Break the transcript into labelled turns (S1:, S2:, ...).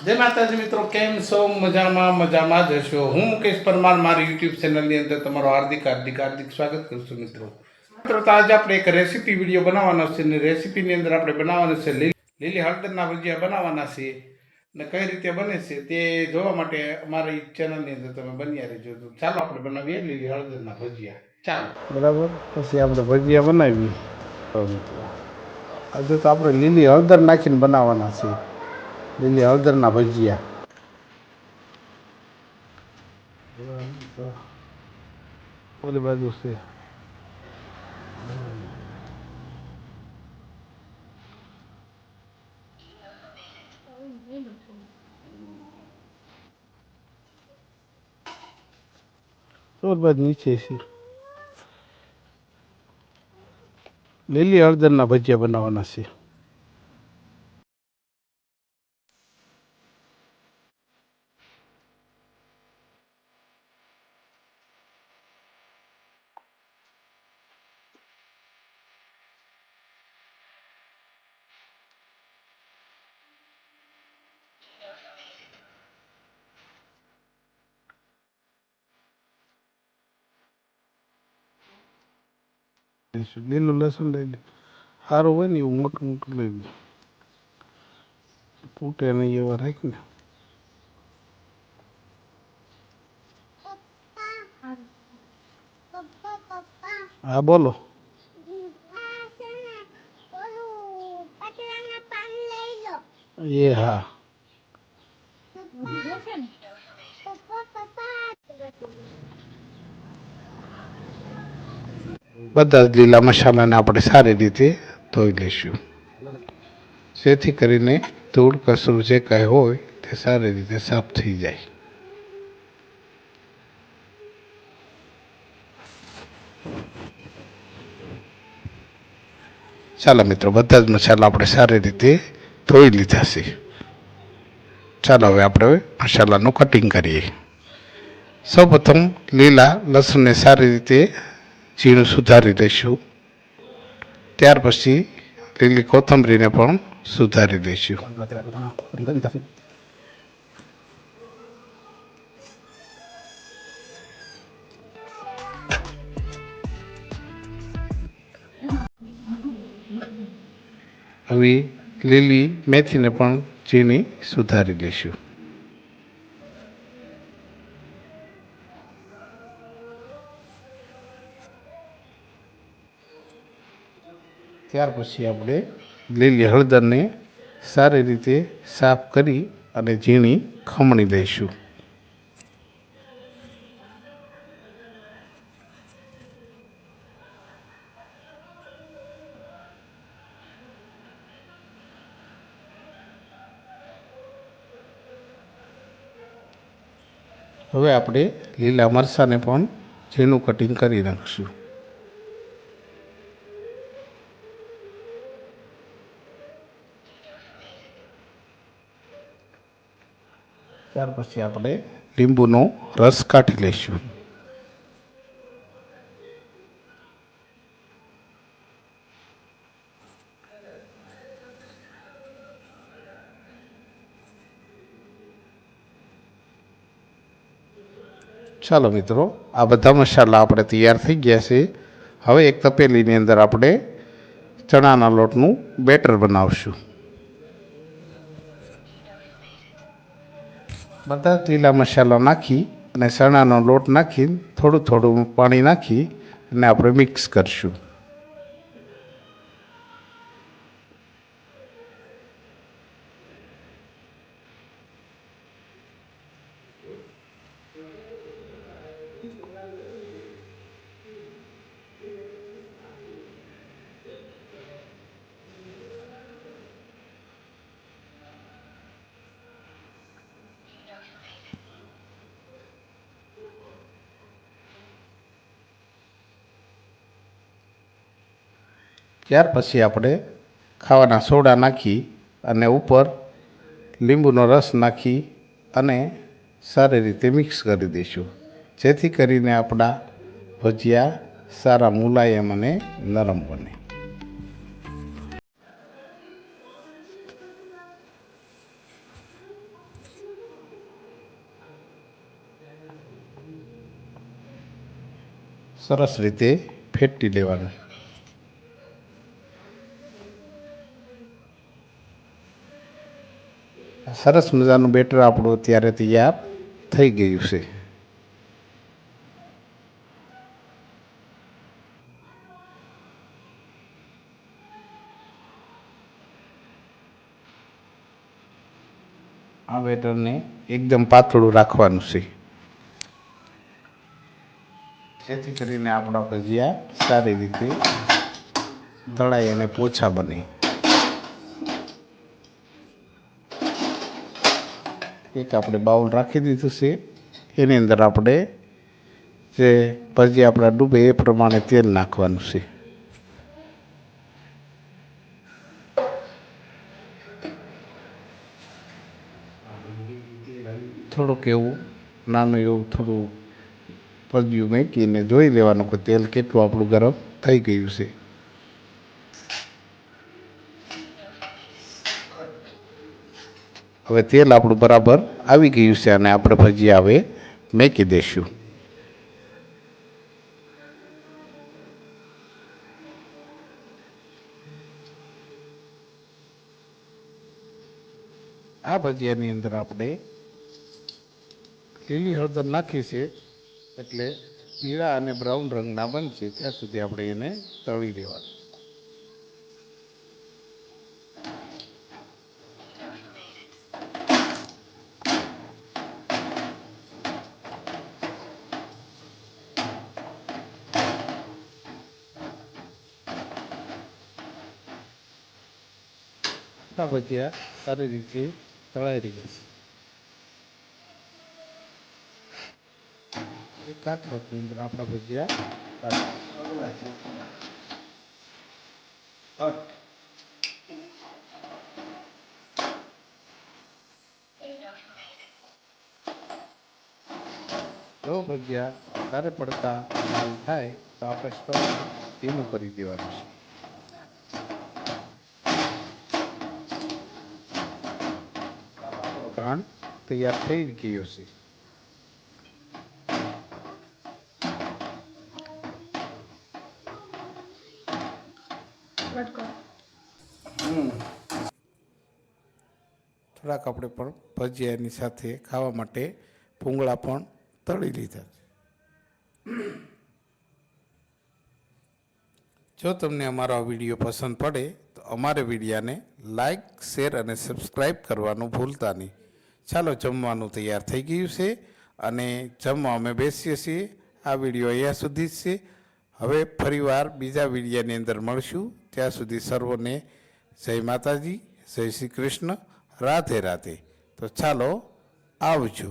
S1: જય માતાજી મિત્રો, કેમ છો? મજામાં જ હશો। હું મુકેશ પરમાર મારી યુટ્યુબ ચેનલની અંદર તમારો હાર્દિક સ્વાગત કરું છું મિત્રો। તો આજે આપણે એક રેસીપી વિડીયો બનાવવાનો છે અને રેસીપીની અંદર આપણે બનાવવાનું છે લીલી હળદરના ભજીયા બનાવવાના છે અને કઈ રીતે બને છે તે જોવા માટે અમારી ચેનલની અંદર તમે બન્યા રહેજો। તો ચાલો આપણે બનાવીએ લીલી હળદરના ભજીયા। ચાલો, બરાબર। પછી આપણે ભજીયા બનાવીએ। આજે તો આપણે લીલી હળદર નાખીને બનાવવાના છે, લીલી હળદરના ભજીયા। ઓલી બાજુ છે ઓલી બાજુ નીચે છે। લીલી હળદરના ભજીયા બનાવવાના છે। લીલું લસણ લઈ લે, સારું હોય ને એવું મોટું મોટું લઈ લે, ફૂટે નહીં એવા રાખ ને। હા બોલો। એ હા, બધા જ લીલા મસાલાને આપણે સારી રીતે ધોઈ લઈશું, જેથી કરીને ધૂળ કચરું જે કાંઈ હોય તે સારી રીતે સાફ થઈ જાય। ચાલો મિત્રો, બધા જ મસાલા આપણે સારી રીતે ધોઈ લીધા છે। ચાલો હવે આપણે મસાલાનું કટિંગ કરીએ। સૌપ્રથમ લીલા લસણને સારી રીતે ઝીણું સુધારી લઈશું, ત્યાર પછી લીલી કોથમરીને પણ સુધારી લઈશું। હવે લીલી મેથીને પણ ઝીણી સુધારી લઈશું। ત્યાર પછી આપણે લીલી હળદરને સારી રીતે સાફ કરી અને ઝીણી ખમણી લઈશું। હવે આપણે લીલા મરચાંને પણ ઝીણું કટિંગ કરી નાખીશું। ત્યાર પછી આપણે લીંબુનો રસ કાઢી લઈશું। ચાલો મિત્રો, આ બધા મસાલા આપણે તૈયાર થઈ ગયા છે। હવે એક તપેલીની અંદર આપણે ચણાના લોટનું બેટર બનાવશું। બધા લીલા મસાલા નાખી અને ચણાનો લોટ નાખી થોડું થોડું પાણી નાખી અને આપણે મિક્સ કરીશું। ત્યાર પછી આપણે ખાવાના સોડા નાખી અને ઉપર લીંબુનો રસ નાખી અને સારી રીતે મિક્સ કરી દઈશું, જેથી કરીને આપણા ભજીયા સારા મુલાયમ અને નરમ બને। સરસ રીતે ફેટી લેવાનું. સરસ મજાનું બેટર આપણું અત્યારે તૈયાર થઈ ગયું છે. આ બેટરને એકદમ પાતળું રાખવાનું છે, જેથી કરીને આપણા ભજીયા સારી રીતે તળાય અને પોચા બને. એક આપણે બાઉલ રાખી દીધું છે, એની અંદર આપણે જે ભજીયા આપણા ડૂબે એ પ્રમાણે તેલ નાખવાનું છે. થોડુંક એવું નાનું એવું થોડું ભજીયું મૂકીને જોઈ લેવાનું કે તેલ કેટલું આપણું ગરમ થઈ ગયું છે. હવે તેલ આપણું બરાબર આવી ગયું છે અને આપણે ભજીયા હવે મૂકી દઈશું. આ ભજીયાની અંદર આપણે લીલી હળદર નાખી છે, એટલે પીળા અને બ્રાઉન રંગના બનશે ત્યાં સુધી આપણે એને તળી લેવાનું. આ ભજીયા સારી રીતે તળાઈ રહ્યા છે. એક કાટની અંદર આપણા ભજીયા જો ભજીયા વધારે પડતા લાલ થાય તો આપણે સ્ટોવ ધીમું કરી દેવાનું છે. ઘાણ તૈયાર થઈ ગયો છે. થોડાક આપણે પણ ભજીયાની સાથે ખાવા માટે ભૂંગળા પણ તળી લીધા છે. જો તમને અમારો આ વિડીયો પસંદ પડે તો અમારે વિડીયાને લાઈક, શેર અને સબસ્ક્રાઈબ કરવાનું ભૂલતા નહીં. ચાલો, જમવાનું તૈયાર થઈ ગયું છે અને જમવા અમે બેસીએ છીએ. આ વિડીયો અહીંયા સુધી જ છે. હવે ફરીવાર બીજા વિડીયાની અંદર મળશું. ત્યાં સુધી સર્વોને જય માતાજી, જય શ્રી કૃષ્ણ, રાધે રાધે. તો ચાલો, આવજો.